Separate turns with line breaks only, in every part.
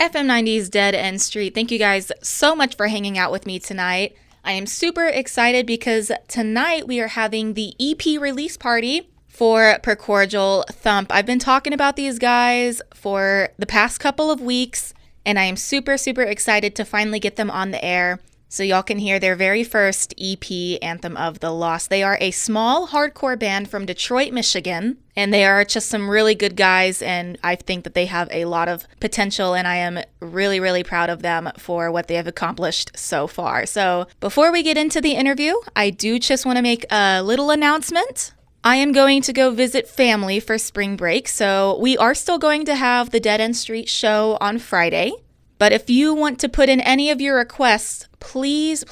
FM90's Dead End Street. Thank you guys so much for hanging out with me tonight. I am super excited because tonight we are having the EP release party for Precordial Thump. I've been talking about these guys for the past couple of weeks, and I am super excited to finally get them on the air so y'all can hear their very first EP, Anthem of the Lost. They are a small hardcore band from Detroit, Michigan, and they are just some really good guys, and I think that they have a lot of potential, and I am really proud of them for what they have accomplished so far. So before we get into the interview, I do just want to make a little announcement. I am going to go visit family for spring break, so we are still going to have the Dead End Street show on Friday. But if you want to put in any of your requests, please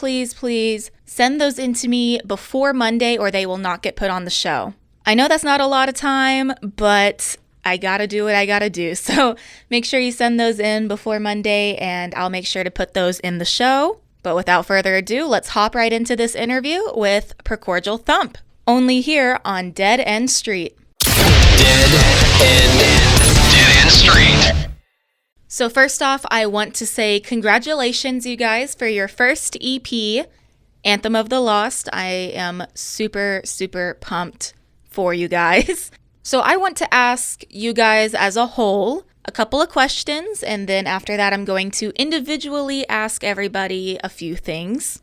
send those in to me before Monday or they will not get put on the show. I know that's not a lot of time, but I gotta do what I gotta do. So make sure you send those in before Monday and I'll make sure to put those in the show. But without further ado, let's hop right into this interview with Precordial Thump. Only here on Dead End Street.
Dead End Street.
So first off, I want to say congratulations, you guys, for your first EP, Anthem of the Lost. I am super pumped for you guys. So I want to ask you guys as a whole a couple of questions, and then after that, I'm going to individually ask everybody a few things.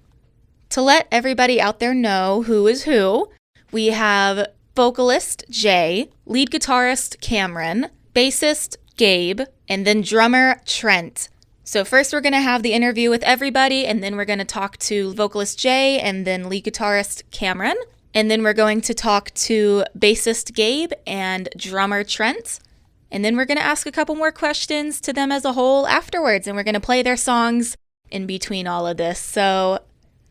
To let everybody out there know who is who, we have vocalist Jay, lead guitarist Cameron, bassist Gabe, and then drummer Trent. So first we're going to have the interview with everybody, and then we're going to talk to vocalist Jay and then lead guitarist Cameron. And then we're going to talk to bassist Gabe and drummer Trent. And then we're going to ask a couple more questions to them as a whole afterwards, and we're going to play their songs in between all of this. So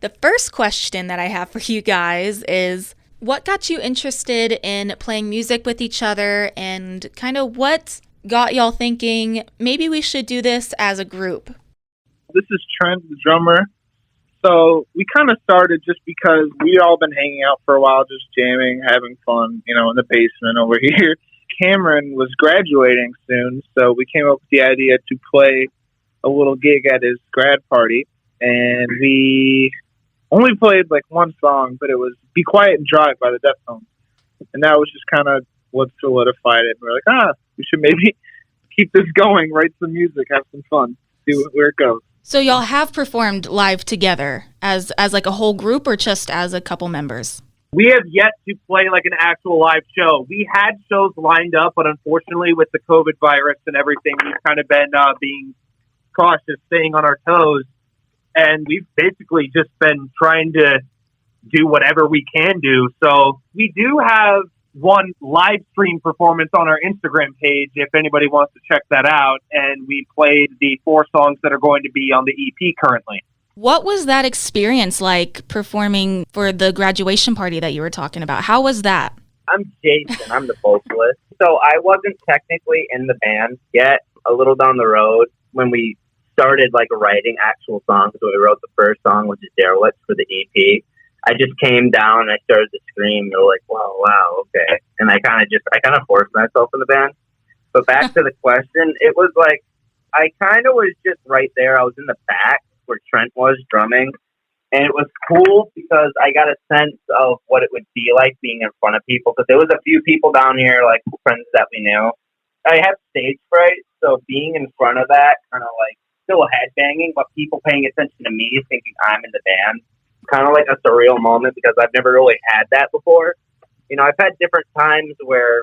the first question that I have for you guys is, what got you interested in playing music with each other, and kind of what got y'all thinking, maybe we should do this as a group?
This is Trent, the drummer. So we kind of started just because we all been hanging out for a while, just jamming, having fun, in the basement over here. Cameron was graduating soon, so we came up with the idea to play a little gig at his grad party. And we only played like one song, but it was Be Quiet and Drive by the Deftones. And that was just kind of what solidified it. We're like, we should maybe keep this going, write some music, have some fun, see where it goes.
So y'all have performed live together as like a whole group or just as a couple members?
We have yet to play like an actual live show. We had shows lined up, but unfortunately with the COVID virus and everything, we've kind of been being cautious, staying on our toes. And we've basically just been trying to do whatever we can do. So we do have one live stream performance on our Instagram page if anybody wants to check that out. And we played the 4 songs that are going to be on the EP currently.
What was that experience like performing for the graduation party that you were talking about? How was that?
I'm Jason. I'm the vocalist. So I wasn't technically in the band yet. A little down the road when we started like writing actual songs. So we wrote the first song, which is Derelict, for the EP. I just came down and I started to scream. They were like, wow, okay. And I kind of forced myself in the band. But back to the question, it was like, I kind of was just right there. I was in the back where Trent was drumming. And it was cool because I got a sense of what it would be like being in front of people. Because there was a few people down here, like friends that we knew. I have stage fright, so being in front of that, kind of like still headbanging, but people paying attention to me, thinking I'm in the band. Kind of like a surreal moment because I've never really had that before. I've had different times where,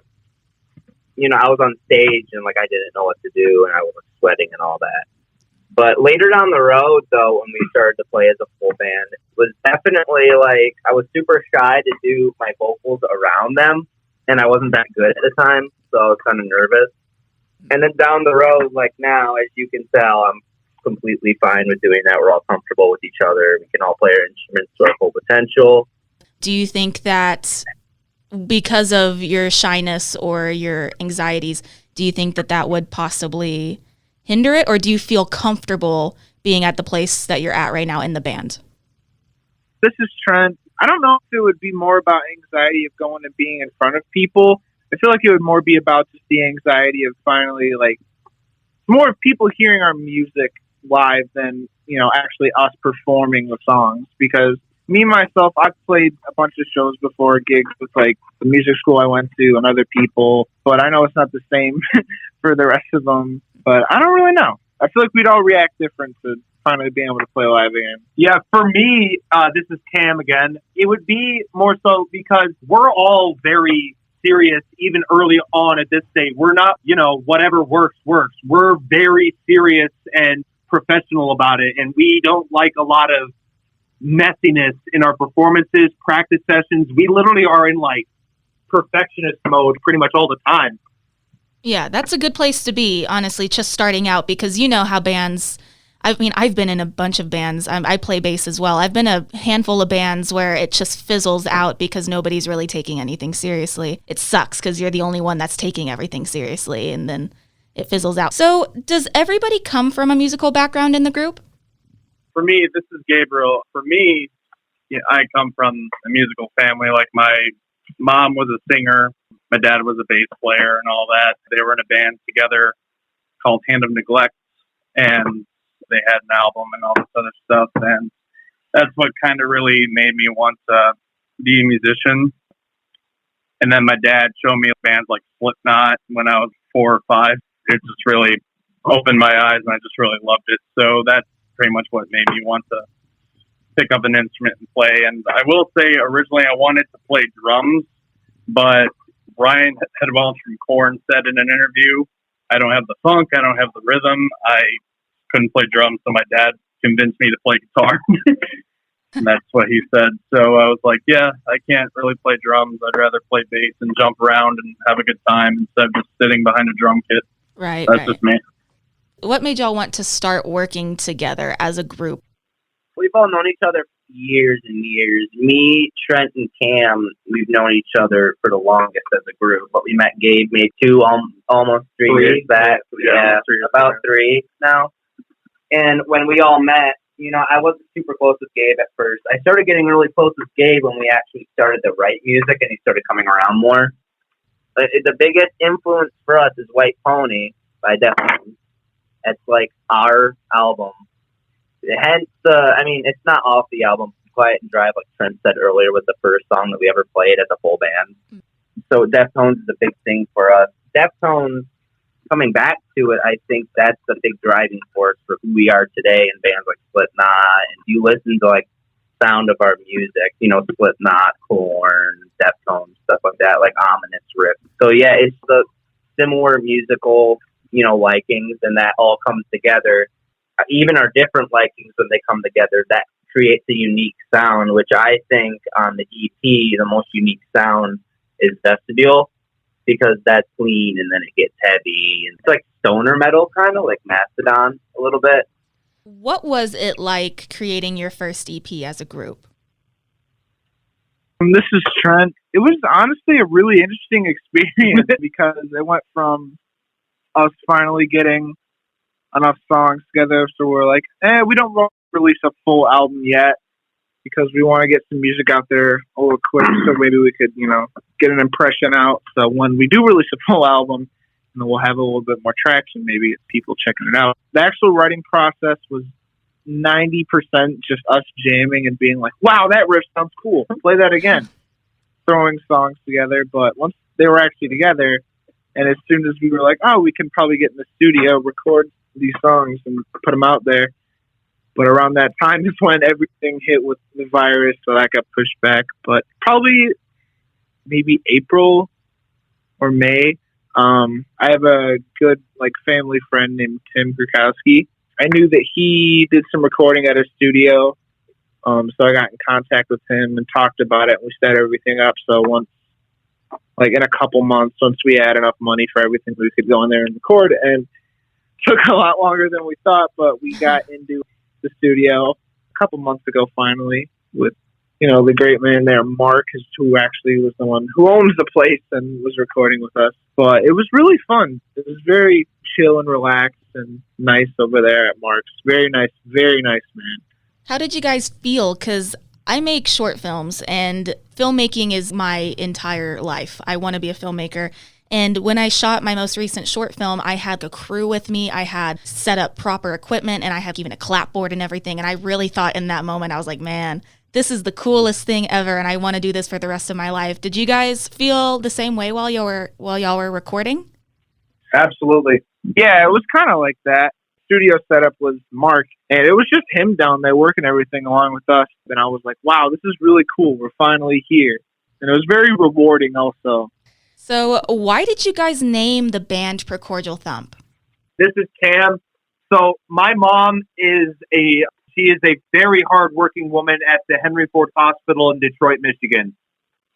I was on stage and like I didn't know what to do and I was sweating and all that. But later down the road, though, when we started to play as a full band, it was definitely like I was super shy to do my vocals around them, and I wasn't that good at the time, so I was kind of nervous. And then down the road, like now, as you can tell, I'm completely fine with doing that. We're all comfortable with each other. We can all play our instruments to our full potential.
Do you think that because of your shyness or your anxieties, do you think that that would possibly hinder it, or do you feel comfortable being at the place that you're at right now in the band?
This is Trent. I don't know if it would be more about anxiety of going and being in front of people. I feel like it would more be about just the anxiety of finally like more of people hearing our music live than, you know, actually us performing the songs. Because me, myself, I've played a bunch of shows before, gigs with like the music school I went to and other people, but I know it's not the same for the rest of them. But I don't really know. I feel like we'd all react different to finally being able to play live again.
Yeah, for me, this is Cam again. It would be more so because we're all very serious, even early on at this stage. We're not, you know, whatever works, works. We're very serious and professional about it, and we don't like a lot of messiness in our performances, practice sessions. We literally are in like perfectionist mode pretty much all the time.
Yeah, that's a good place to be, honestly, just starting out, because you know how bands, I mean, I've been in a bunch of bands. I play bass as well. I've been a handful of bands where it just fizzles out because nobody's really taking anything seriously. It sucks because you're the only one that's taking everything seriously, and then it fizzles out. So does everybody come from a musical background in the group?
For me, this is Gabriel. For me, yeah, I come from a musical family. Like my mom was a singer. My dad was a bass player and all that. They were in a band together called Hand of Neglect, and they had an album and all this other stuff. And that's what kind of really made me want to be a musician. And then my dad showed me bands like Slipknot when I was 4 or 5. It just really opened my eyes, and I just really loved it. So that's pretty much what made me want to pick up an instrument and play. And I will say, originally I wanted to play drums, but Ryan Hedwell from Korn said in an interview, I don't have the funk, I don't have the rhythm, I couldn't play drums, so my dad convinced me to play guitar. And that's what he said. So I was like, yeah, I can't really play drums. I'd rather play bass and jump around and have a good time instead of just sitting behind a drum kit.
Right.
That's just me.
What made y'all want to start working together as a group?
We've all known each other for years and years. Me, Trent, and Cam, we've known each other for the longest as a group. But we met Gabe maybe almost 3 years back. Yeah, about 3 now. And when we all met, you know, I wasn't super close with Gabe at first. I started getting really close with Gabe when we actually started to write music and he started coming around more. The biggest influence for us is White Pony by Deftones. It's like our album. Hence, it's not off the album. Quiet and Drive, like Trent said earlier, was the first song that we ever played as a full band. So Deftones is a big thing for us. Deftones, coming back to it, I think that's the big driving force for who we are today in bands like Slipknot. And you listen to like sound of our music, you know, Slipknot, Korn, Deftones, stuff like that, like ominous riffs. So yeah, it's the similar musical, you know, likings, and that all comes together. Even our different likings, when they come together, that creates a unique sound, which I think on the EP, the most unique sound is Vestibule, because that's clean and then it gets heavy. And it's like stoner metal, kind of like Mastodon a little bit.
What was it like creating your first EP as a group?
This is Trent. It was honestly a really interesting experience because it went from us finally getting enough songs together, so we're like, we don't release a full album yet because we want to get some music out there a little quick, so maybe we could, you know, get an impression out. So when we do release a full album, and we'll have a little bit more traction, maybe people checking it out. The actual writing process was 90% just us jamming and being like, wow, that riff sounds cool. Play that again. Throwing songs together. But once they were actually together, and as soon as we were like, oh, we can probably get in the studio, record these songs and put them out there. But around that time is when everything hit with the virus, so that got pushed back. But probably maybe April or May. I have a good family friend named Tim Grukowski. I knew that he did some recording at a studio, so I got in contact with him and talked about it, and we set everything up. So once, in a couple months, once we had enough money for everything, we could go in there and record. And it took a lot longer than we thought, but we got into the studio a couple months ago finally with, the great man there, Mark, who actually was the one who owns the place and was recording with us. But it was really fun. It was very chill and relaxed and nice over there at Mark's. Very nice man.
How did you guys feel? Because I make short films and filmmaking is my entire life. I want to be a filmmaker. And when I shot my most recent short film, I had a crew with me. I had set up proper equipment, and I had even a clapboard and everything. And I really thought in that moment, I was like, man, this is the coolest thing ever, and I want to do this for the rest of my life. Did you guys feel the same way while y'all were recording?
Absolutely. Yeah, it was kind of like that. Studio setup was Mark, and it was just him down there working everything along with us. And I was like, wow, this is really cool. We're finally here. And it was very rewarding also.
So why did you guys name the band Precordial Thump?
This is Cam. So my mom is a very hardworking woman at the Henry Ford Hospital in Detroit, Michigan.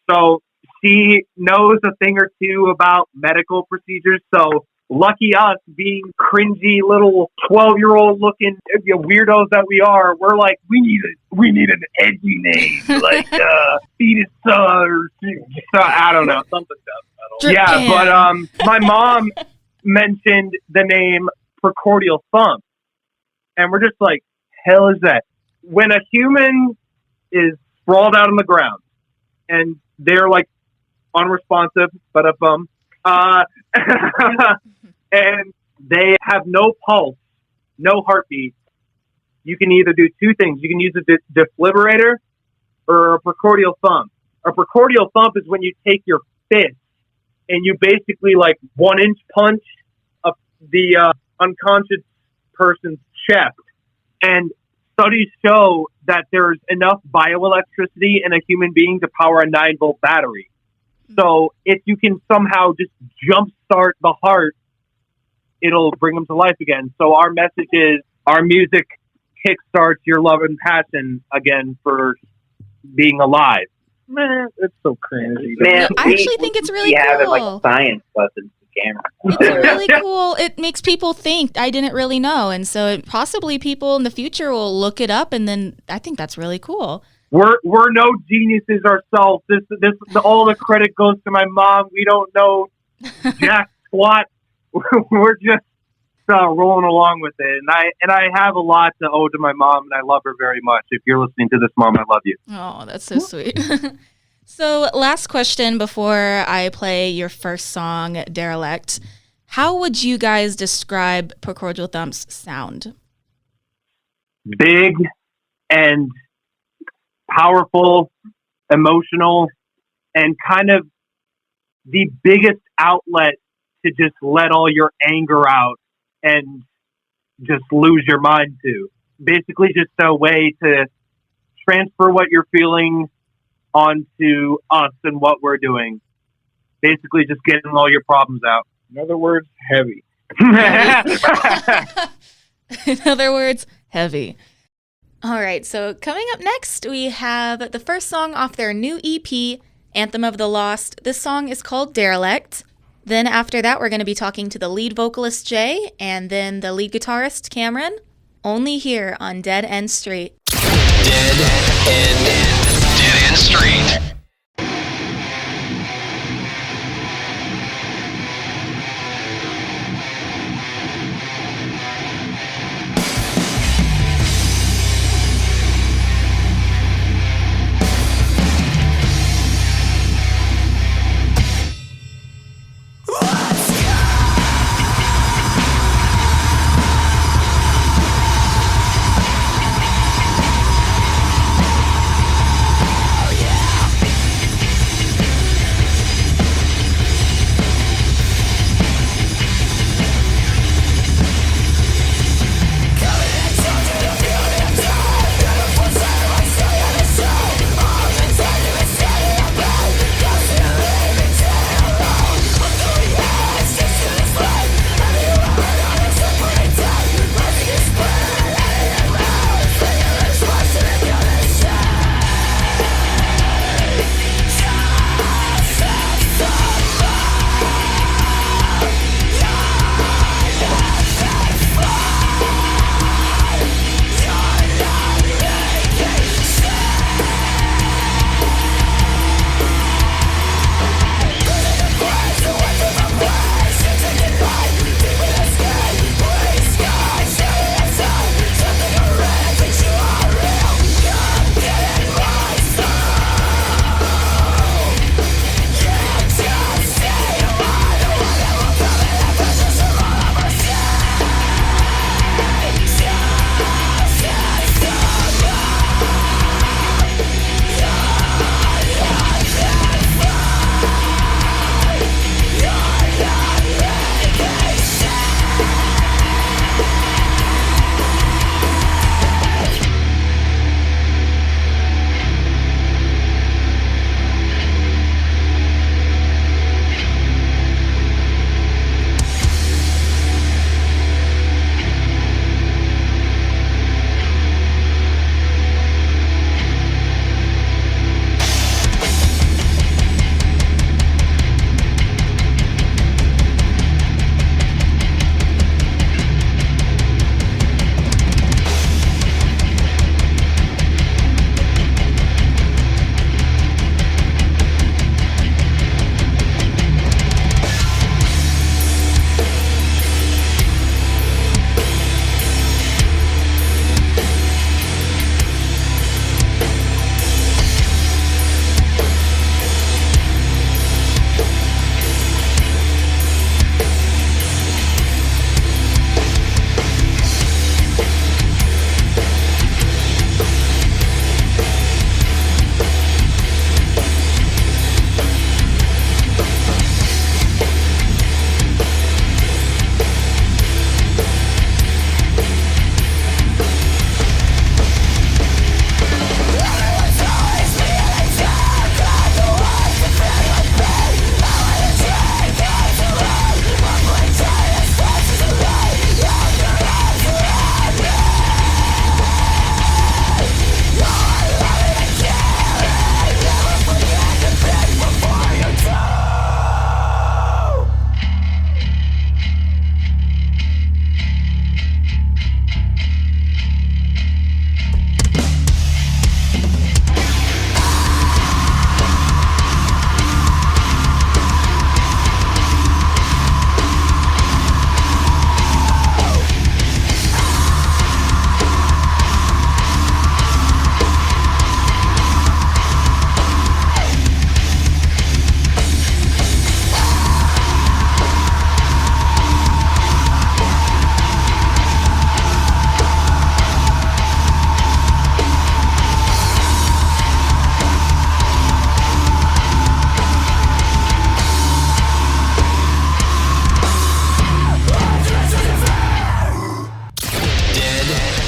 So she knows a thing or two about medical procedures. So lucky us, being cringy little 12-year-old looking weirdos that we are, we're like, we need an edgy name, like Fetus or I don't know, something dumb. Yeah, but my mom mentioned the name Precordial Thump, and we're just like, hell is that? When a human is sprawled out on the ground and they're like unresponsive, but a bum. And they have no pulse, no heartbeat. You can either do two things. You can use a defibrillator or a precordial thump. A precordial thump is when you take your fist and you basically like 1-inch punch the unconscious person's chest. And studies show that there's enough bioelectricity in a human being to power a 9-volt battery. So if you can somehow just jumpstart the heart, it'll bring them to life again. So our message is our music kickstarts your love and passion again for being alive.
Man, it's so crazy.
Man,
I actually think it's really
cool. We have it
cool.
like science lessons with camera.
It's really cool. It makes people think. I didn't really know. And so possibly people in the future will look it up, and then I think that's really cool.
We're no geniuses ourselves. All the credit goes to my mom. We don't know jack squat. We're just rolling along with it, and I have a lot to owe to my mom, and I love her very much. If you're listening to this, Mom, I love you.
Oh, that's so sweet. So, last question before I play your first song, Derelict. How would you guys describe Precordial Thump's sound?
Big and powerful, emotional, and kind of the biggest outlet to just let all your anger out and just lose your mind to. Basically just a way to transfer what you're feeling onto us and what we're doing. Basically just getting all your problems out.
In other words, heavy.
In other words, heavy. All right, so coming up next, we have the first song off their new EP, Anthem of the Lost. This song is called Derelict. Then after that, we're going to be talking to the lead vocalist, Jay, and then the lead guitarist, Cameron, only here on Dead End Street.
Dead End Street.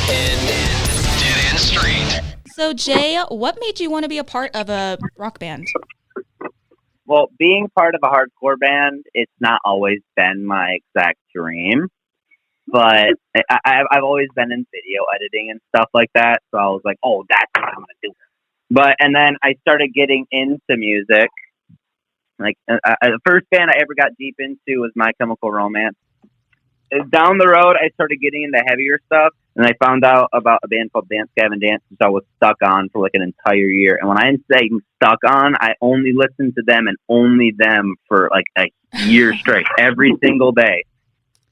Dead End Street.
So, Jay, what made you want to be a part of a rock band?
Well, being part of a hardcore band, it's not always been my exact dream, but I've always been in video editing and stuff like that, so I was like, oh, that's what I'm going to do. And then I started getting into music. Like, the first band I ever got deep into was My Chemical Romance. Down the road, I started getting into heavier stuff, and I found out about a band called Dance Gavin Dance, which I was stuck on for like an entire year. And when I say stuck on, I only listened to them and only them for like a year straight, every single day.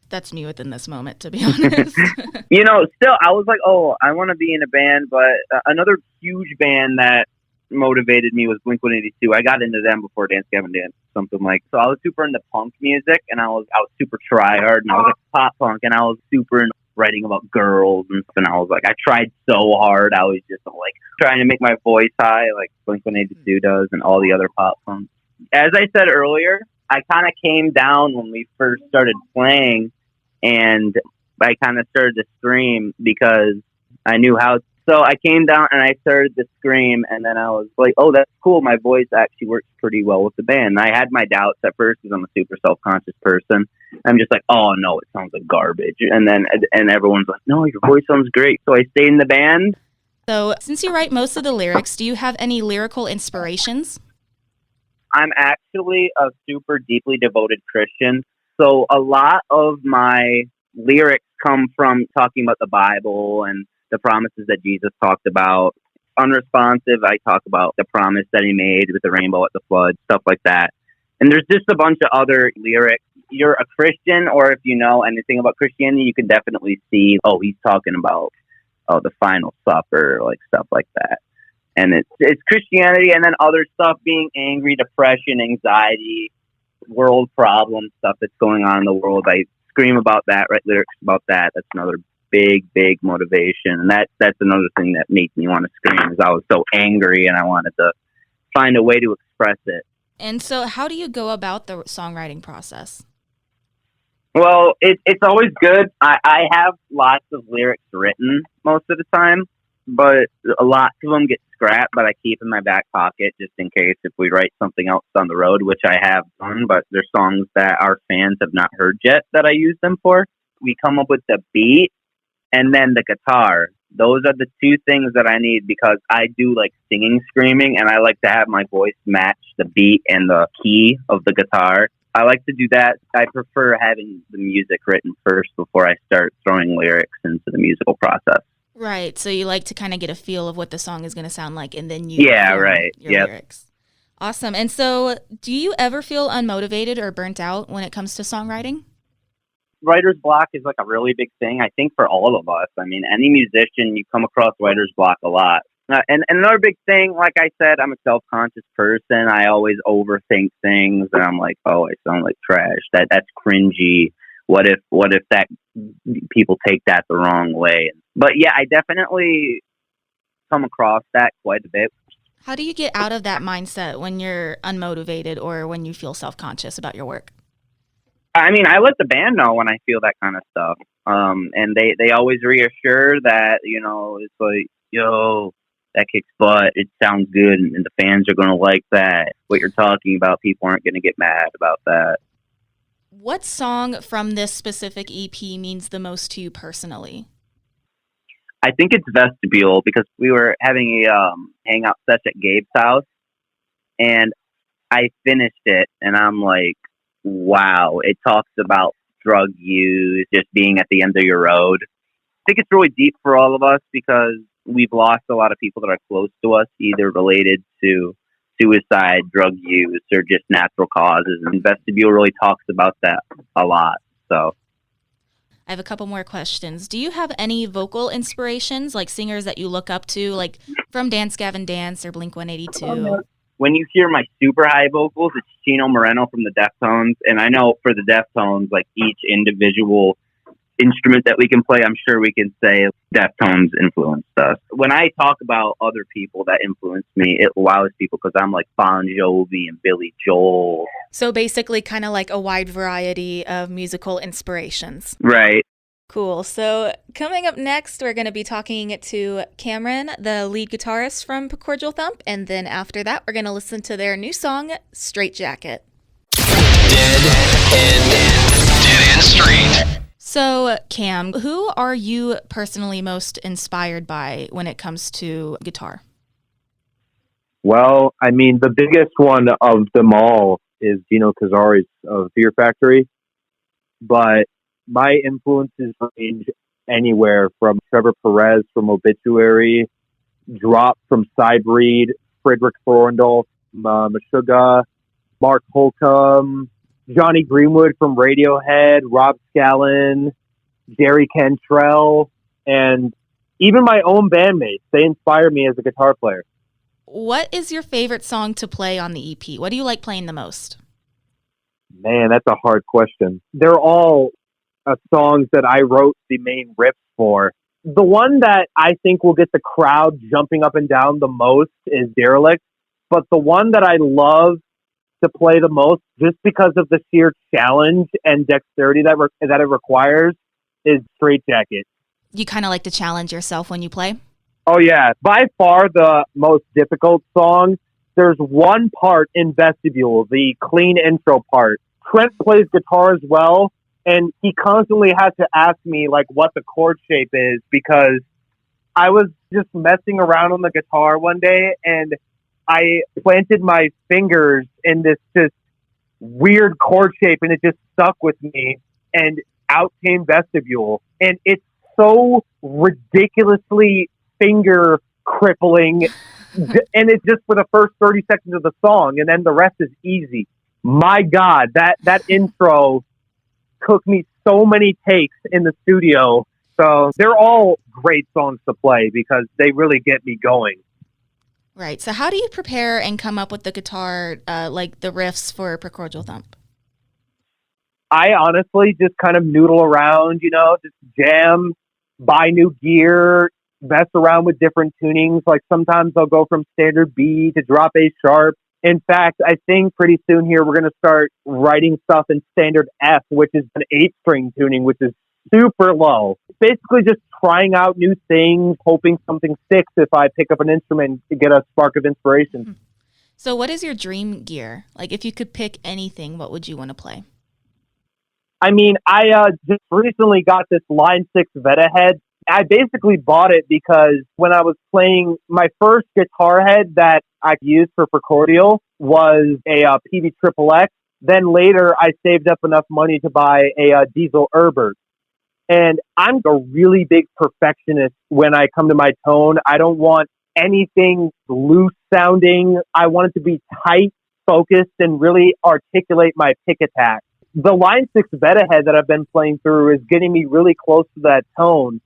That's me within this moment, to be honest.
Still, I was like, oh, I want to be in a band, but another huge band that motivated me was Blink-182. I got into them before Dance Gavin Dance, something like. So I was super into punk music, and I was super try-hard, and I was like pop punk, and I was super into writing about girls and stuff, and I was like, I tried so hard. I was just like trying to make my voice high, like Blink-182 does, and all the other pop punks. As I said earlier, I kind of came down when we first started playing, and I kind of started to scream because I knew how. So I came down and I started to scream, and then I was like, oh, that's cool. My voice actually works pretty well with the band. And I had my doubts at first because I'm a super self-conscious person. I'm just like, oh, no, it sounds like garbage. And everyone's like, no, your voice sounds great. So I stayed in the band.
So since you write most of the lyrics, do you have any lyrical inspirations?
I'm actually a super deeply devoted Christian. So a lot of my lyrics come from talking about the Bible and the promises that Jesus talked about. Unresponsive, I talk about the promise that he made with the rainbow at the flood, stuff like that. And there's just a bunch of other lyrics. You're a Christian, or if you know anything about Christianity, you can definitely see, oh, he's talking about the final supper, like stuff like that. And it's Christianity, and then other stuff being angry, depression, anxiety, world problems, stuff that's going on in the world. I scream about that, write lyrics about that. That's another big motivation, and that's another thing that made me want to scream, is I was so angry and I wanted to find a way to express it.
And so how do you go about the songwriting process?
Well, it's always good. I have lots of lyrics written most of the time, but a lot of them get scrapped, but I keep in my back pocket just in case if we write something else on the road, which I have done, but there's songs that our fans have not heard yet that I use them for. We come up with the beat and then the guitar. Those are the two things that I need because I do like singing, screaming, and I like to have my voice match the beat and the key of the guitar. I like to do that. I prefer having the music written first before I start throwing lyrics into the musical process.
Right. So you like to kind of get a feel of what the song is going to sound like, and then you your lyrics. Awesome. And so do you ever feel unmotivated or burnt out when it comes to songwriting?
Writer's block is like a really big thing, I think, for all of us. I mean, any musician, you come across writer's block a lot. And another big thing, like I said, I'm a self-conscious person. I always overthink things, and I'm like, oh, I sound like trash. That's cringy. What if that people take that the wrong way? But yeah, I definitely come across that quite a bit.
How do you get out of that mindset when you're unmotivated or when you feel self-conscious about your work?
I mean, I let the band know when I feel that kind of stuff. And they always reassure that, it's like, yo, that kicks butt. It sounds good. And the fans are going to like that. What you're talking about, people aren't going to get mad about that.
What song from this specific EP means the most to you personally?
I think it's Vestibule, because we were having a hangout session at Gabe's house, and I finished it, and I'm like, wow, it talks about drug use, just being at the end of your road. I think it's really deep for all of us because we've lost a lot of people that are close to us, either related to suicide, drug use, or just natural causes. And Vestibule really talks about that a lot. So
I have a couple more questions. Do you have any vocal inspirations, like singers that you look up to, like from Dance Gavin Dance or Blink-182?
When you hear my super high vocals, it's Chino Moreno from the Deftones. And I know for the Deftones, like each individual instrument that we can play, I'm sure we can say Deftones influenced us. When I talk about other people that influenced me, it wows people because I'm like Bon Jovi and Billy Joel.
So basically kind of like a wide variety of musical inspirations.
Right.
Cool. So coming up next, we're going to be talking to Cameron, the lead guitarist from Precordial Thump. And then after that, we're going to listen to their new song, Straight Jacket.
Dead End Street.
So, Cam, who are you personally most inspired by when it comes to guitar?
Well, I mean, the biggest one of them all is Dino Cazares of Fear Factory. But my influences range anywhere from Trevor Perez from Obituary, Drop from Sidebreed, Frederick Thorndorf, Meshuggah, Mark Holcomb, Johnny Greenwood from Radiohead, Rob Scallon, Jerry Cantrell, and even my own bandmates. They inspire me as a guitar player.
What is your favorite song to play on the EP? What do you like playing the most?
Man, that's a hard question. They're all songs that I wrote the main riffs for. The one that I think will get the crowd jumping up and down the most is Derelict. But the one that I love to play the most, just because of the sheer challenge and dexterity that it requires, is Straight Jacket.
You kind of like to challenge yourself when you play?
Oh, yeah. By far the most difficult song. There's one part in Vestibule, the clean intro part. Trent plays guitar as well, and he constantly has to ask me like what the chord shape is, because I was just messing around on the guitar one day and I planted my fingers in this just weird chord shape and it just stuck with me, and out came Vestibule. And it's so ridiculously finger crippling and it's just for the first 30 seconds of the song, and then the rest is easy. My God, that intro took me so many takes in the studio. So they're all great songs to play because they really get me going.
Right. So how do you prepare and come up with the guitar, like the riffs for Precordial Thump?
I honestly just kind of noodle around, just jam, buy new gear, mess around with different tunings. Like sometimes I'll go from standard B to drop A sharp. In fact, I think pretty soon here we're going to start writing stuff in standard F, which is an 8-string tuning, which is super low. Basically just trying out new things, hoping something sticks if I pick up an instrument to get a spark of inspiration.
So what is your dream gear? Like if you could pick anything, what would you want to play?
I mean, I just recently got this Line 6 Veta head. I basically bought it because when I was playing, my first guitar head that I used for Precordial was a PV Triple X. Then later, I saved up enough money to buy a Diesel Herbert. And I'm a really big perfectionist when I come to my tone. I don't want anything loose sounding. I want it to be tight, focused, and really articulate my pick attack. The Line 6 Veta head that I've been playing through is getting me really close to that tone.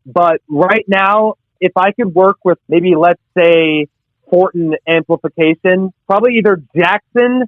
But right now, if I could work with maybe, let's say, Fortin amplification, probably either Jackson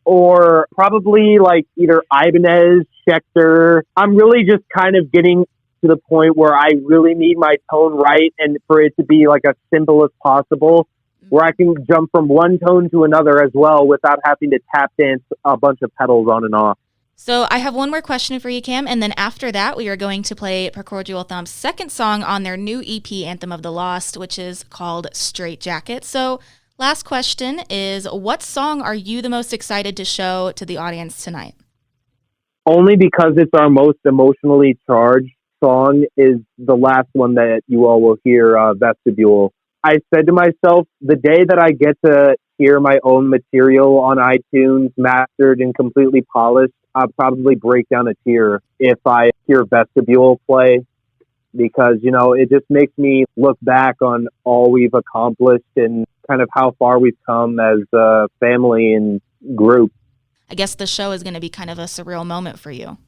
or probably like either Ibanez, Schecter. I'm really just kind of getting to the point where I really need my tone right and for it to be like as simple as possible, where I can jump from one tone to another as well without having to tap dance a bunch of pedals on and off.
So I have one more question for you, Cam, and then after that, we are going to play Precordial Thump's second song on their new EP, Anthem of the Lost, which is called Straight Jacket. So last question is, what song are you the most excited to show to the audience tonight?
Only because it's our most emotionally charged song is the last one that you all will hear, Vestibule. I said to myself, the day that I get to hear my own material on iTunes, mastered and completely polished, I'll probably break down a tear if I hear Vestibule play, because, it just makes me look back on all we've accomplished and kind of how far we've come as a family and group.
I guess the show is going to be kind of a surreal moment for you.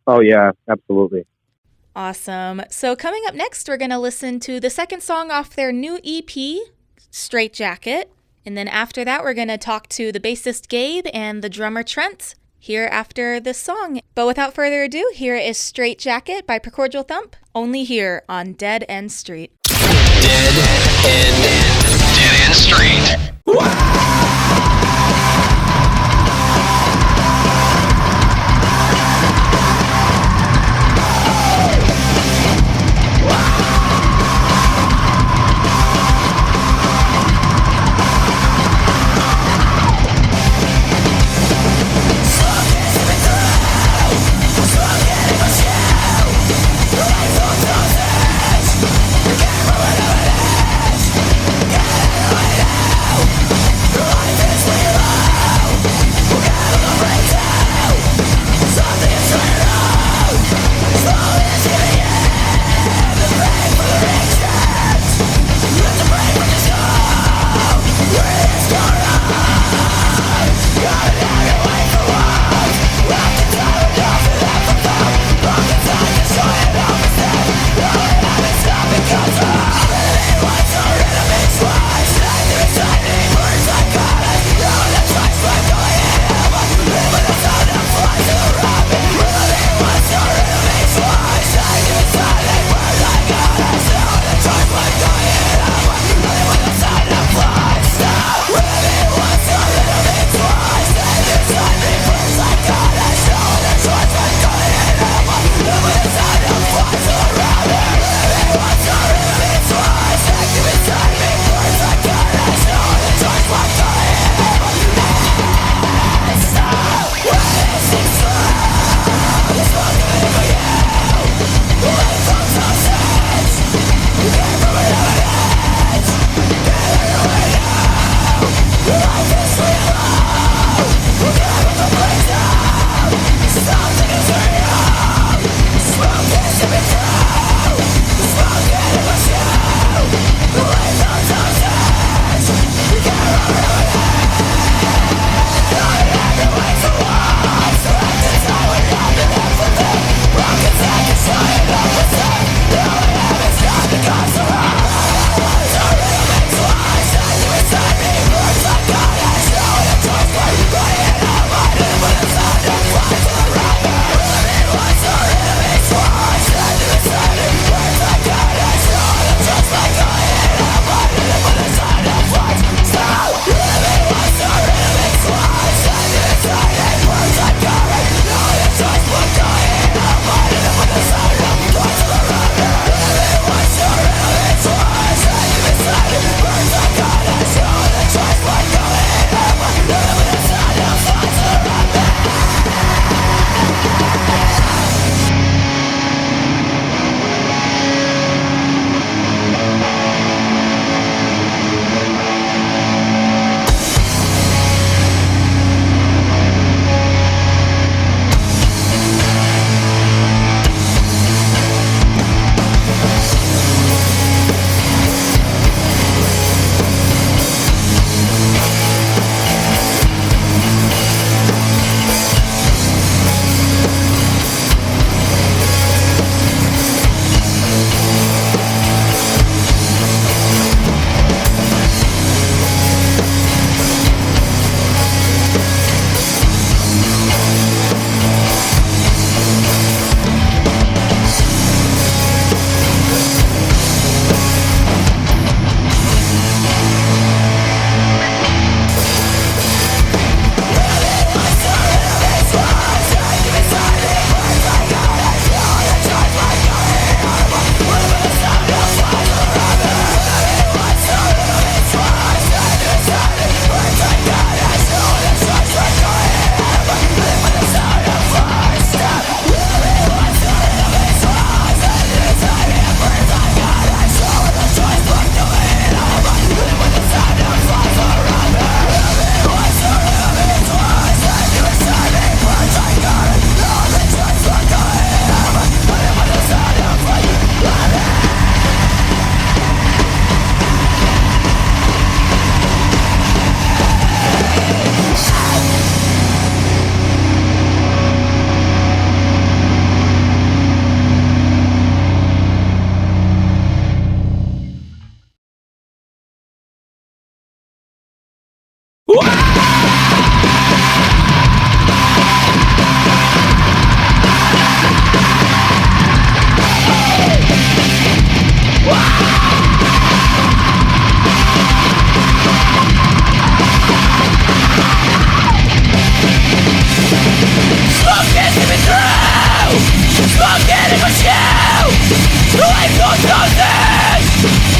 Oh, yeah, absolutely.
Awesome. So coming up next, we're going to listen to the second song off their new EP, Straight Jacket. And then after that, we're going to talk to the bassist Gabe and the drummer Trent here after this song. But without further ado, here is Straight Jacket by Precordial Thump, only here on Dead End Street.
Dead End Street.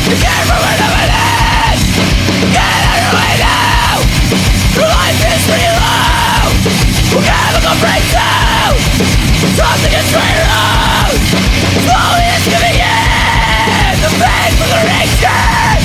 You came from where no one is. Get out your way now. Your life is pretty low. Chemical breakdown. Something is straight out. Slowly it's giving in. The pain for the reaction.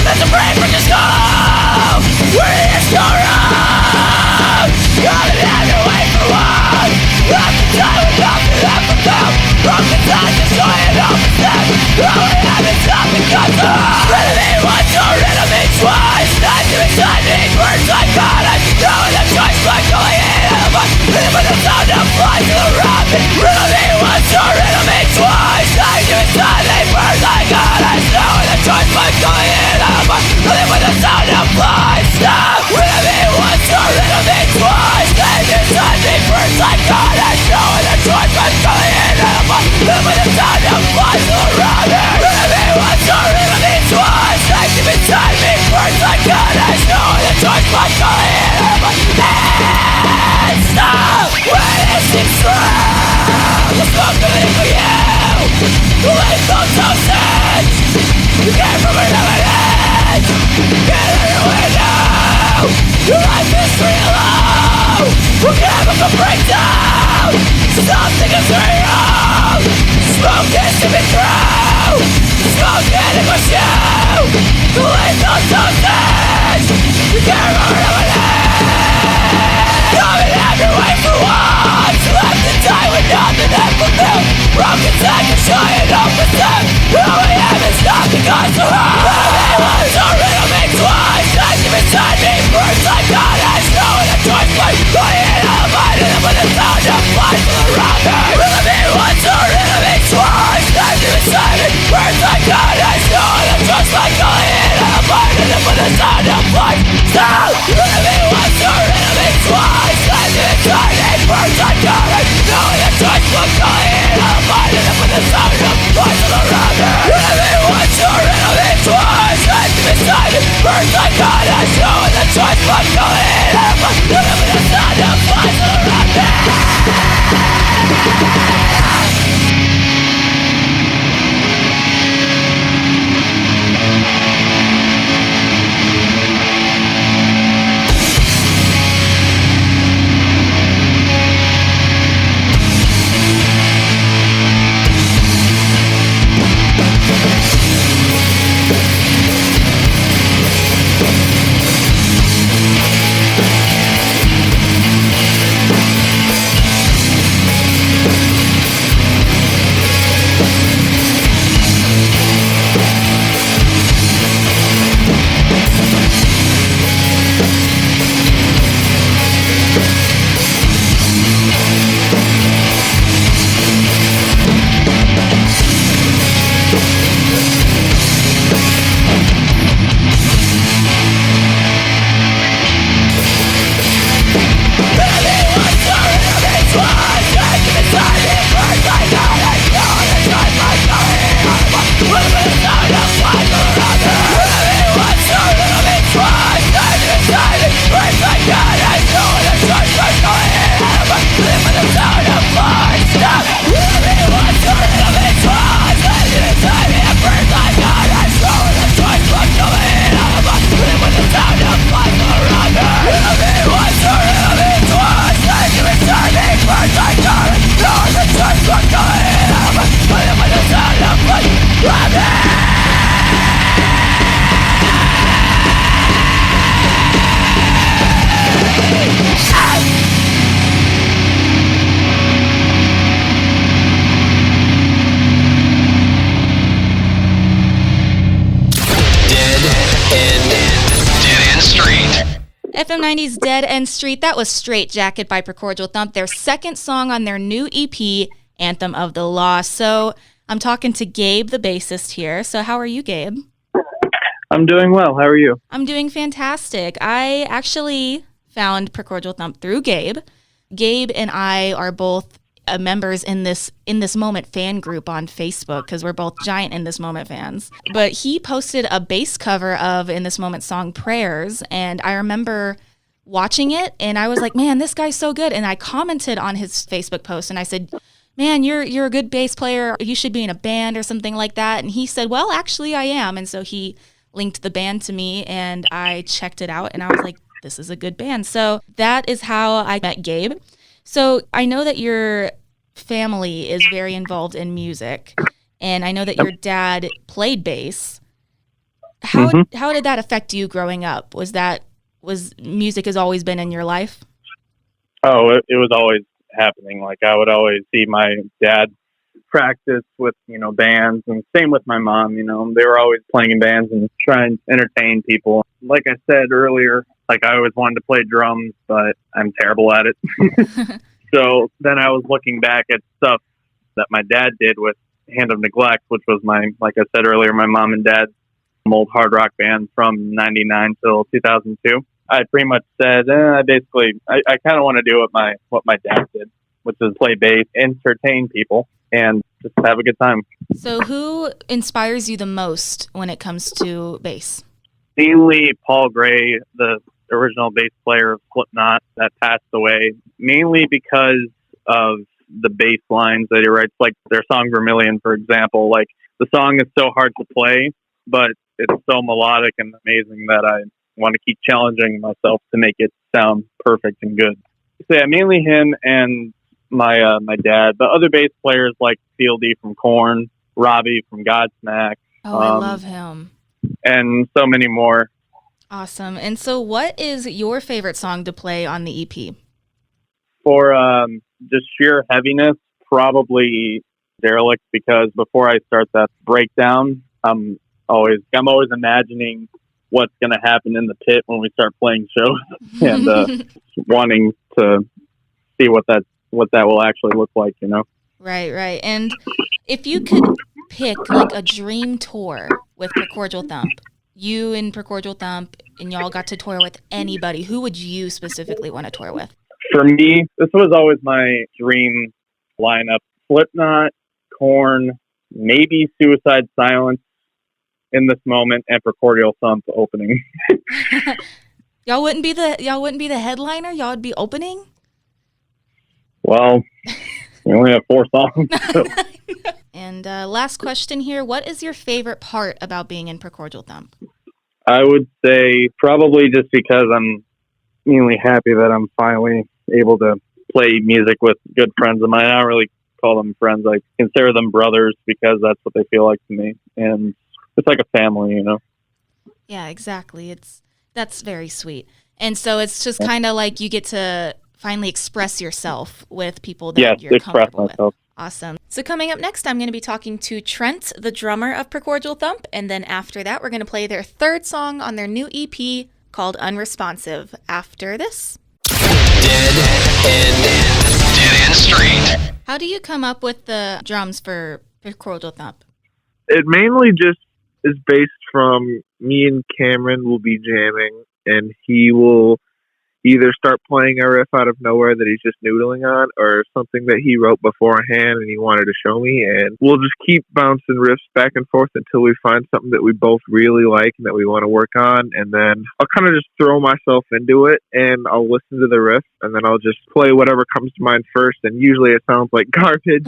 Let the brain break the skull. Where did this go wrong? Come and have your way for one. Left the time with nothing left to do. Broken time, destroying all the steps. All we have is nothing got to. Rid of me once or rid of me twice. Not to excite me, words like God. I'm knowing the choice like going in out of my. Living with the sound that flies to the rabbit. Rid of me once or rid of me twice. Not to excite me, words like God. I'm knowing the choice like going in out of my. Living with the sound that flies. Stop. Rid of me once or rid of me twice. Not to excite me, words like God. I'm knowing the choice like going in out of my. Living with the sound that flies to the rabbit. Rid of me once or rid of me twice. Not to excite me, words like God. I'm knowing the choice like going in out of my. Stop when it seems wrong. The smoke will leave for you. The light goes so sad. You came from another edge. Get out your window. Your life is pretty low. Chemical breakdown. Something is very wrong. Smoke is coming through. Smoke getting with you. The light goes so sad. You came from another edge. Come and have your way for once. Left to die with nothing left to do. Broken sack and showing up with them. All we have is nothing got to run. They want to riddle me twice. Not to beside me, words like God has knowing the choice like going in out of mind. And with the sound that flies to the rounder. Riddle me once or riddle me twice. Not to beside me, words like God has knowing the choice like going in out of mind. And with the sound that flies. So, riddle me once or riddle me twice. Not to beside me, words like God has knowing the choice like going in out of mind. And with the sound that flies to the rounder. Riddle me once or riddle me twice. Not to beside me, words like God has knowing the choice like going in out of mind. And with the sound that flies to the rounder.
FM90's Dead End Street. That was Straight Jacket by Precordial Thump, their second song on their new EP, Anthem of the Lost. So I'm talking to Gabe, the bassist here. So how are you, Gabe?
I'm doing well. How are you?
I'm doing fantastic. I actually found Precordial Thump through Gabe. Gabe and I are both members in this Moment fan group on Facebook because we're both giant In This Moment fans. But he posted a bass cover of In This Moment song Prayers, and I remember watching it and I was like, man, this guy's so good. And I commented on his Facebook post and I said, man, you're a good bass player. You should be in a band or something like that. And he said, well, actually I am. And so he linked the band to me and I checked it out and I was like, this is a good band. So that is how I met Gabe. So I know that your family is very involved in music and I know that your dad played bass. How did that affect you growing up? Was music has always been in your life?
Oh, it was always happening. Like I would always see my dad practice with, bands, and same with my mom, they were always playing in bands and trying to entertain people. Like I said earlier, like I always wanted to play drums, but I'm terrible at it. So then I was looking back at stuff that my dad did with Hand of Neglect, which was like I said earlier, my mom and dad's old hard rock band from 99 till 2002. I pretty much said, I kind of want to do what my dad did, which is play bass, entertain people, and just have a good time.
So who inspires you the most when it comes to bass?
Mainly Paul Gray, the original bass player of Slipknot that passed away, mainly because of the bass lines that he writes, like their song Vermilion, for example. Like the song is so hard to play, but it's so melodic and amazing that I want to keep challenging myself to make it sound perfect and good. So yeah, mainly him and my dad, but other bass players like Fieldy from Korn, Robbie from Godsmack.
Oh, I love him.
And so many more.
Awesome. And so what is your favorite song to play on the EP?
For just sheer heaviness, probably Derelict, because before I start that breakdown, I'm always imagining what's going to happen in the pit when we start playing shows and wanting to see what that will actually look like,
Right. And if you could pick like a dream tour with Precordial Thump, you and Precordial Thump, and y'all got to tour with anybody, who would you specifically want to tour with?
For me, this was always my dream lineup. Slipknot, Korn, maybe Suicide Silence in this moment, and Precordial Thump opening.
Y'all wouldn't be the headliner? Y'all would be opening?
Well, we only have 4 songs. So.
And last question here. What is your favorite part about being in Precordial Thump?
I would say probably just because I'm mainly happy that I'm finally able to play music with good friends of mine. I don't really call them friends. I consider them brothers because that's what they feel like to me. And it's like a family,
Yeah, exactly. That's very sweet. And so it's just kind of like you get to finally express yourself with people that you're comfortable with. Awesome. So coming up next, I'm going to be talking to Trent, the drummer of Precordial Thump. And then after that, we're going to play their third song on their new EP called Unresponsive. After this.
Dead End Street.
How do you come up with the drums for Precordial Thump?
It mainly just is based from me and Cameron will be jamming, and he will either start playing a riff out of nowhere that he's just noodling on, or something that he wrote beforehand and he wanted to show me, and we'll just keep bouncing riffs back and forth until we find something that we both really like and that we want to work on, and then I'll kind of just throw myself into it, and I'll listen to the riff, and then I'll just play whatever comes to mind first, and usually it sounds like garbage,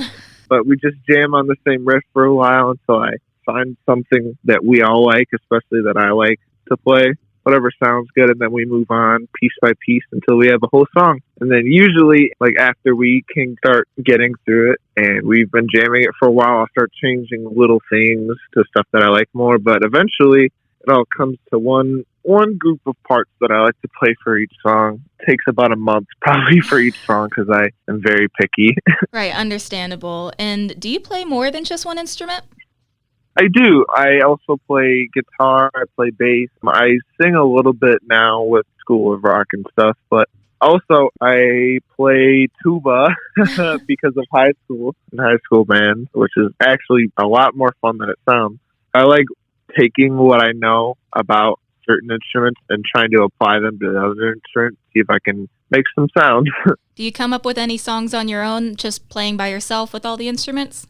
but we just jam on the same riff for a while until I find something that we all like, especially that I like to play. Whatever sounds good, and then we move on piece by piece until we have a whole song. And then usually, like after we can start getting through it, and we've been jamming it for a while, I'll start changing little things to stuff that I like more. But eventually, it all comes to one group of parts that I like to play for each song. It takes about a month probably for each song because I am very picky.
Right, understandable. And do you play more than just one instrument?
I do. I also play guitar. I play bass. I sing a little bit now with School of Rock and stuff, but also I play tuba because of high school band, which is actually a lot more fun than it sounds. I like taking what I know about certain instruments and trying to apply them to other instruments, see if I can make some sound.
Do you come up with any songs on your own, just playing by yourself with all the instruments?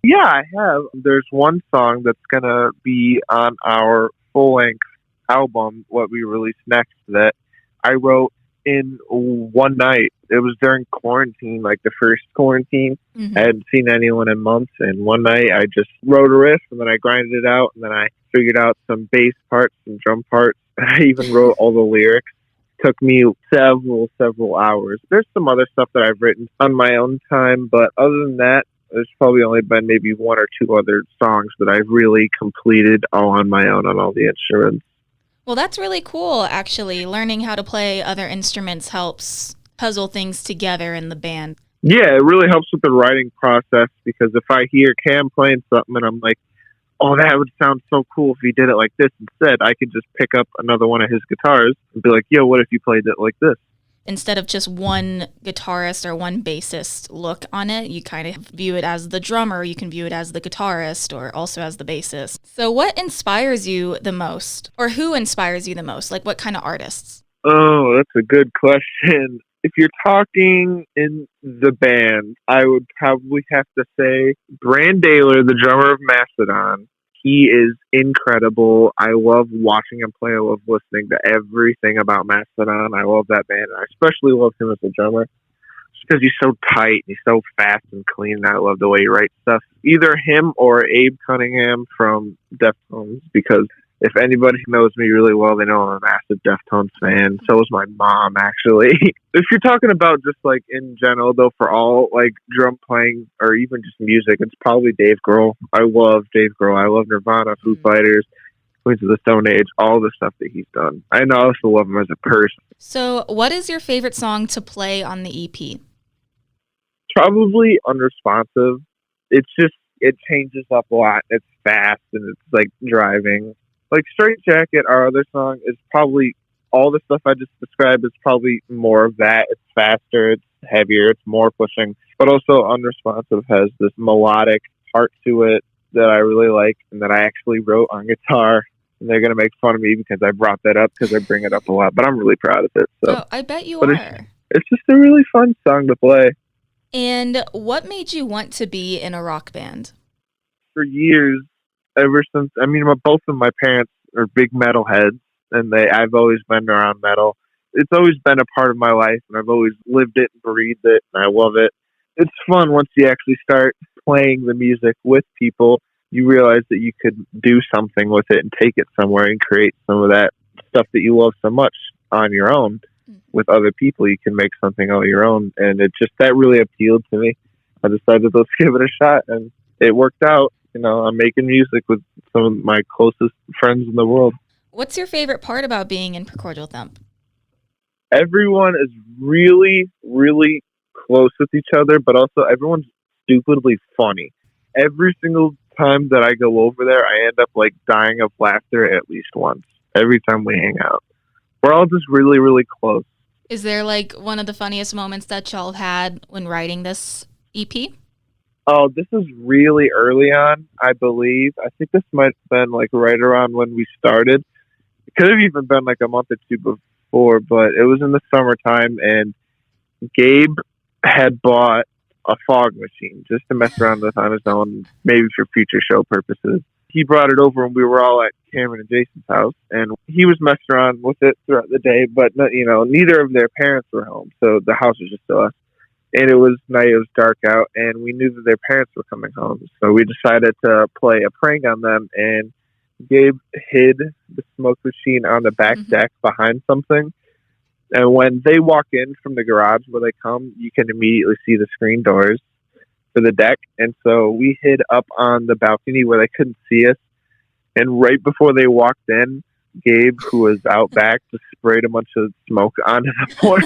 Yeah, I have. There's one song that's going to be on our full-length album, what we release next, that I wrote in one night. It was during quarantine, like the first quarantine.
Mm-hmm.
I hadn't seen anyone in months, and one night I just wrote a riff, and then I grinded it out, and then I figured out some bass parts, some drum parts, and I even wrote all the lyrics. Took me several hours. There's some other stuff that I've written on my own time, but other than that, there's probably only been maybe one or two other songs that I've really completed all on my own on all the instruments.
Well, that's really cool, actually. Learning how to play other instruments helps puzzle things together in the band.
Yeah, it really helps with the writing process, because if I hear Cam playing something and I'm like, oh, that would sound so cool if he did it like this instead, I could just pick up another one of his guitars and be like, yo, what if you played it like this?
Instead of just one guitarist or one bassist look on it, you kind of view it as the drummer, you can view it as the guitarist, or also as the bassist. So what inspires you the most? Or who inspires you the most? Like, what kind of artists?
Oh, that's a good question. If you're talking in the band, I would probably have to say Brandaler, the drummer of Mastodon. He is incredible. I love watching him play. I love listening to everything about Mastodon. I love that band. I especially love him as a drummer just because he's so tight and he's so fast and clean. And I love the way he writes stuff. Either him or Abe Cunningham from Deftones, because if anybody knows me really well, they know I'm a massive Deftones fan. So is my mom, actually. If you're talking about just like in general, though, for all like drum playing or even just music, it's probably Dave Grohl. I love Dave Grohl. I love Nirvana, Foo Fighters, Queens of the Stone Age, all the stuff that he's done. I also love him as a person.
So what is your favorite song to play on the EP?
Probably Unresponsive. It's just, it changes up a lot. It's fast and it's like driving. Like Straight Jacket, our other song, is probably all the stuff I just described is probably more of that. It's faster, it's heavier, it's more pushing. But also Unresponsive has this melodic part to it that I really like and that I actually wrote on guitar. And they're going to make fun of me because I brought that up because I bring it up a lot. But I'm really proud of it. So.
Oh, I bet you are.
It's just a really fun song to play.
And what made you want to be in a rock band?
For years, ever since, both of my parents are big metalheads, and I've always been around metal. It's always been a part of my life, and I've always lived it and breathed it, and I love it. It's fun once you actually start playing the music with people. You realize that you could do something with it and take it somewhere and create some of that stuff that you love so much on your own. With other people, you can make something on your own, and that really appealed to me. I decided let's give it a shot, and it worked out. I'm making music with some of my closest friends in the world.
What's your favorite part about being in Precordial Thump?
Everyone is really, really close with each other, but also everyone's stupidly funny. Every single time that I go over there, I end up like dying of laughter at least once. Every time we hang out. We're all just really, really close.
Is there like one of the funniest moments that y'all have had when writing this EP?
Oh, this is really early on, I believe. I think this might have been like right around when we started. It could have even been like a month or two before, but it was in the summertime, and Gabe had bought a fog machine just to mess around with on his own, maybe for future show purposes. He brought it over, and we were all at Cameron and Jason's house, and he was messing around with it throughout the day, but neither of their parents were home, so the house was just us. And it was night, it was dark out, and we knew that their parents were coming home. So we decided to play a prank on them, and Gabe hid the smoke machine on the back deck behind something. And when they walk in from the garage where they come, you can immediately see the screen doors for the deck. And so we hid up on the balcony where they couldn't see us. And right before they walked in, Gabe, who was out back, just sprayed a bunch of smoke onto the floor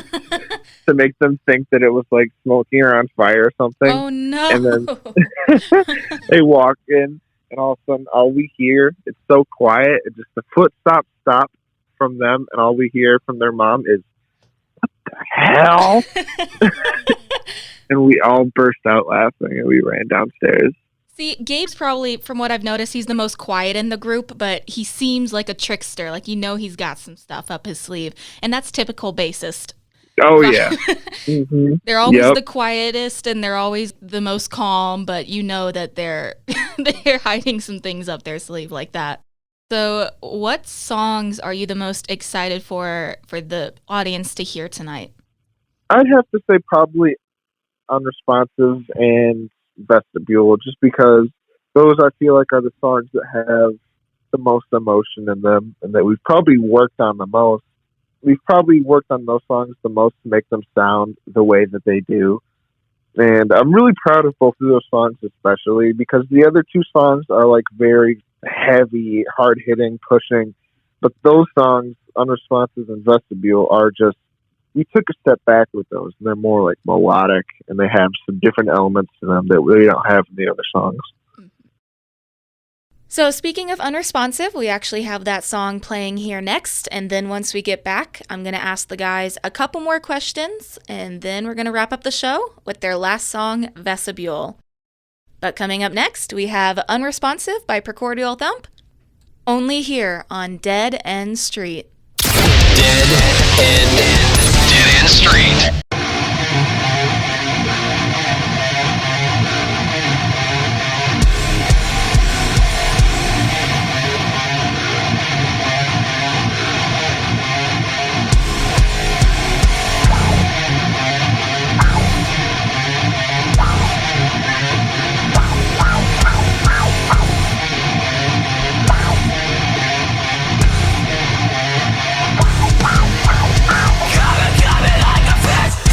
to make them think that it was like smoking or on fire or something.
Oh no!
And then they walk in, and all of a sudden, all we hear, it's so quiet, it's just a foot stop from them, and all we hear from their mom is, "What the hell?" And we all burst out laughing, and we ran downstairs.
See, Gabe's probably, from what I've noticed, he's the most quiet in the group, but he seems like a trickster. Like, he's got some stuff up his sleeve. And that's typical bassist.
Oh, yeah.
They're always the quietest, and they're always the most calm, but you know that they're hiding some things up their sleeve like that. So, what songs are you the most excited for the audience to hear tonight?
I'd have to say probably Unresponsive and Vestibule, just because those I feel like are the songs that have the most emotion in them and that we've probably worked on the most. We've probably worked on those songs the most to make them sound the way that they do. And I'm really proud of both of those songs, especially because the other two songs are like very heavy, hard-hitting, pushing. But those songs, Unresponsive and Vestibule, are just, we took a step back with those. And they're more like melodic, and they have some different elements to them that we don't have in the other songs.
So speaking of Unresponsive, we actually have that song playing here next. And then once we get back, I'm going to ask the guys a couple more questions. And then we're going to wrap up the show with their last song, Vestibule. But coming up next, we have Unresponsive by Precordial Thump, only here on Dead End Street.
Dead End Street.
Coming like a fish.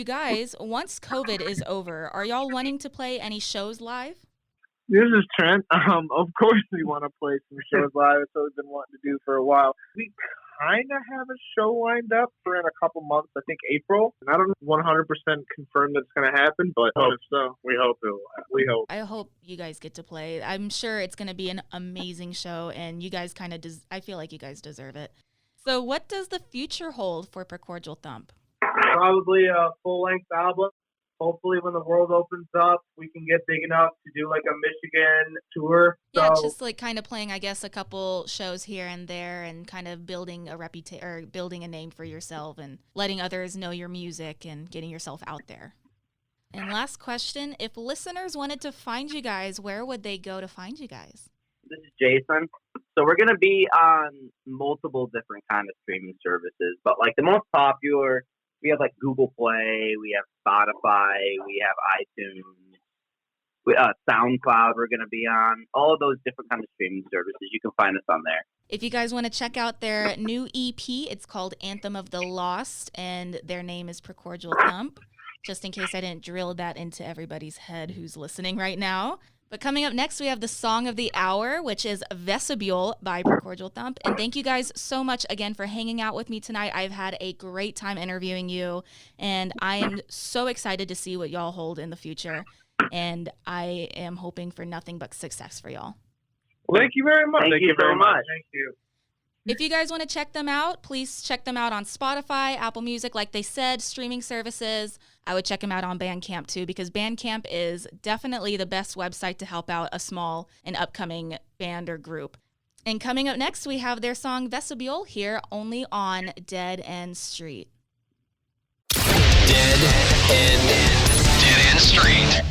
guys, once COVID is over, are y'all wanting to play any shows live?
This is Trent. Of course we want to play some shows live. It's what we've been wanting to do for a while. We kind of have a show lined up for in a couple months, I think April. And I don't 100% confirm that it's going to happen, but if so, we hope it will. We hope.
I hope you guys get to play. I'm sure it's going to be an amazing show, and you guys kind of I feel like you guys deserve it. So what does the future hold for Precordial Thump?
Probably a full-length album. Hopefully when the world opens up, we can get big enough to do like a Michigan tour.
Yeah, just like kind of playing, I guess, a couple shows here and there and kind of building a building a name for yourself and letting others know your music and getting yourself out there. And last question, if listeners wanted to find you guys, where would they go to find you guys?
This is Jason. So we're going to be on multiple different kind of streaming services, but like the most popular, we have like Google Play, we have Spotify, we have iTunes, SoundCloud we're going to be on. All of those different kind of streaming services. You can find us on there.
If you guys want to check out their new EP, it's called Anthem of the Lost, and their name is Precordial Thump, just in case I didn't drill that into everybody's head who's listening right now. But coming up next, we have the song of the hour, which is Vestibule by Precordial Thump. And thank you guys so much again for hanging out with me tonight. I've had a great time interviewing you, and I am so excited to see what y'all hold in the future. And I am hoping for nothing but success for y'all.
Well, thank you very much.
Thank you very much.
Thank you.
If you guys want to check them out, please check them out on Spotify, Apple Music, like they said, streaming services. I would check them out on Bandcamp too, because Bandcamp is definitely the best website to help out a small and upcoming band or group. And coming up next, we have their song Vestibule here only on Dead End Street.
Dead End Street.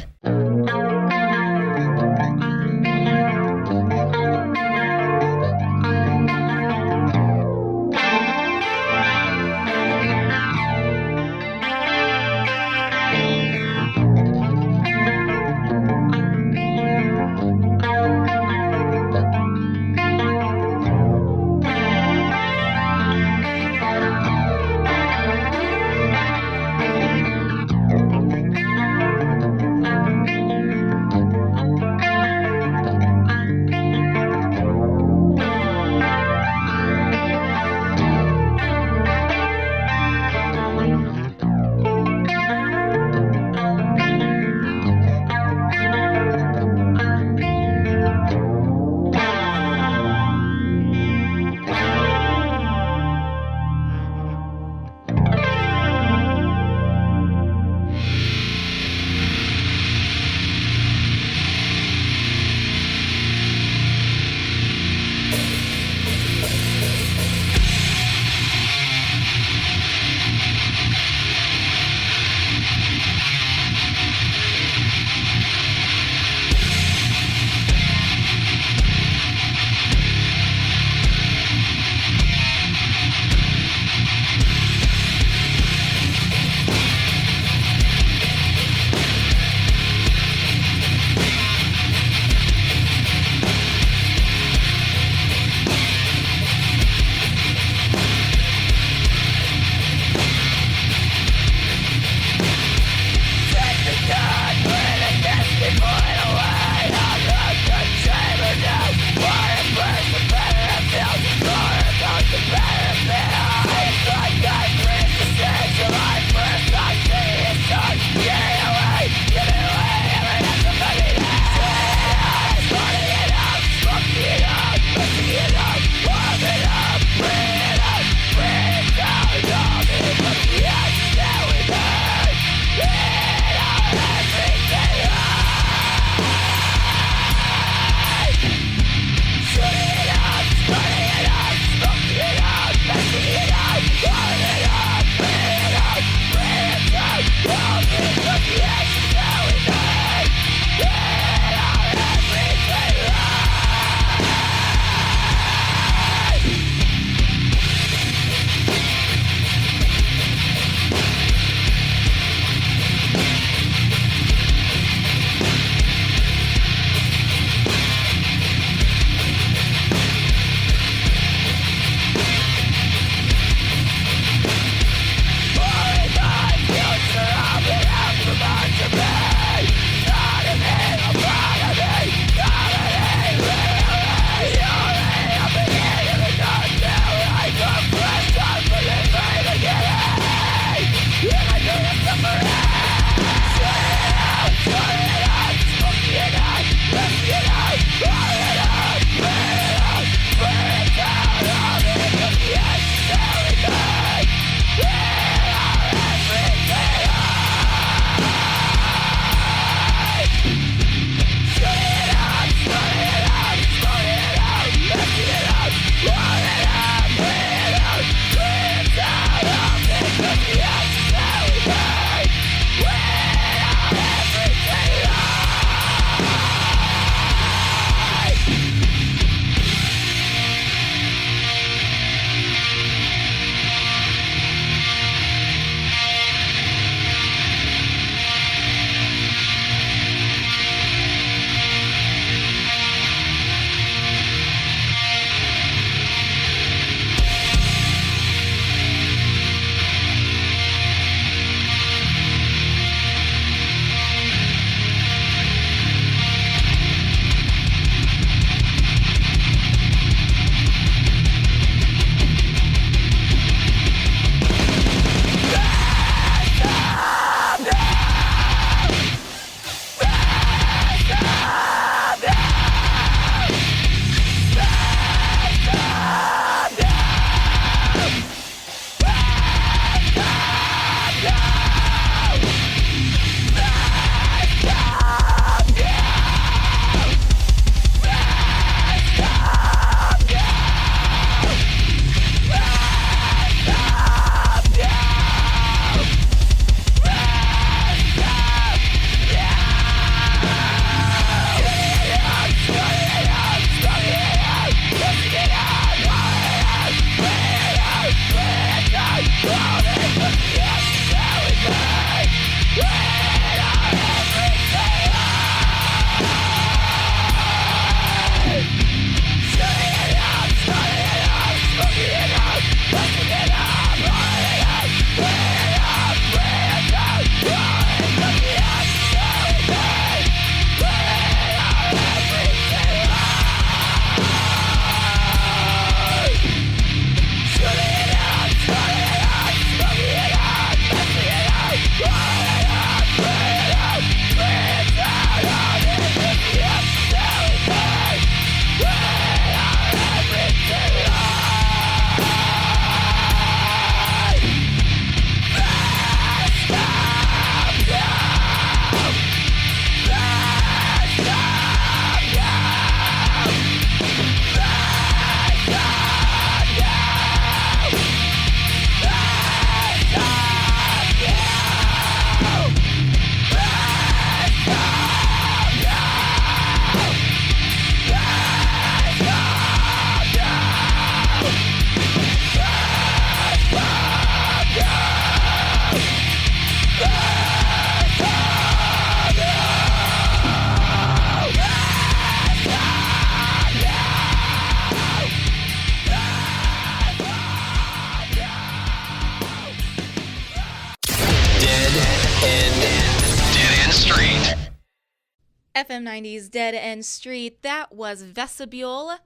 FM90's Dead End Street. That was Vestibule,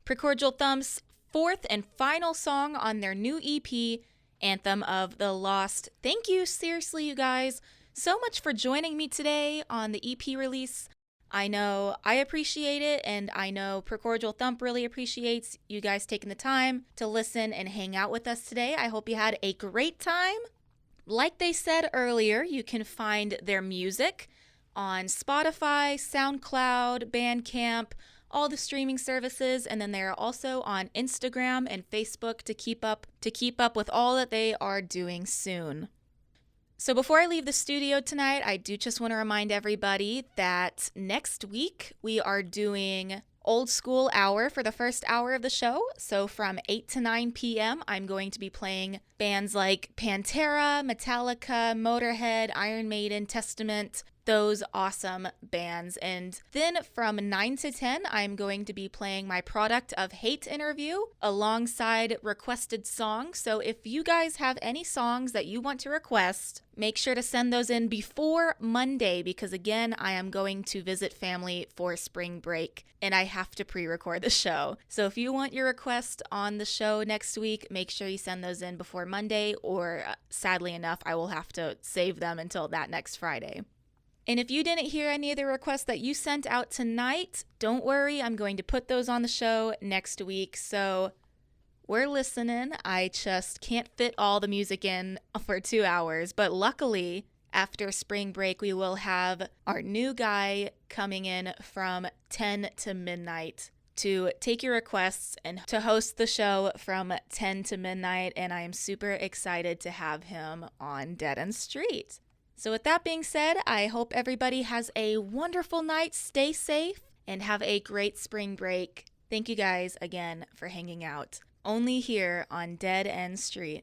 Precordial Thump's fourth and final song on their new EP, Anthem of the Lost. Thank you, seriously, you guys, so much for joining me today on the EP release. I know I appreciate it, and I know Precordial Thump really appreciates you guys taking the time to listen and hang out with us today. I hope you had a great time. Like they said earlier, you can find their music on Spotify, SoundCloud, Bandcamp, all the streaming services, and then they are also on Instagram and Facebook to keep up with all that they are doing soon. So before I leave the studio tonight, I do just want to remind everybody that next week we are doing Old School Hour for the first hour of the show. So from 8 to 9 p.m., I'm going to be playing bands like Pantera, Metallica, Motorhead, Iron Maiden, Testament, those awesome bands. And then from 9 to 10, I'm going to be playing my Product of Hate interview alongside requested songs. So if you guys have any songs that you want to request, make sure to send those in before Monday, because again, I am going to visit family for spring break and I have to pre-record the show. So if you want your request on the show next week, make sure you send those in before Monday, or sadly enough, I will have to save them until that next Friday. And if you didn't hear any of the requests that you sent out tonight, don't worry, I'm going to put those on the show next week. So we're listening. I just can't fit all the music in for 2 hours. But luckily, after spring break, we will have our new guy coming in from 10 to midnight to take your requests and to host the show from 10 to midnight. And I am super excited to have him on Dead End Street. So with that being said, I hope everybody has a wonderful night, stay safe, and have a great spring break. Thank you guys again for hanging out. Only here on Dead End Street.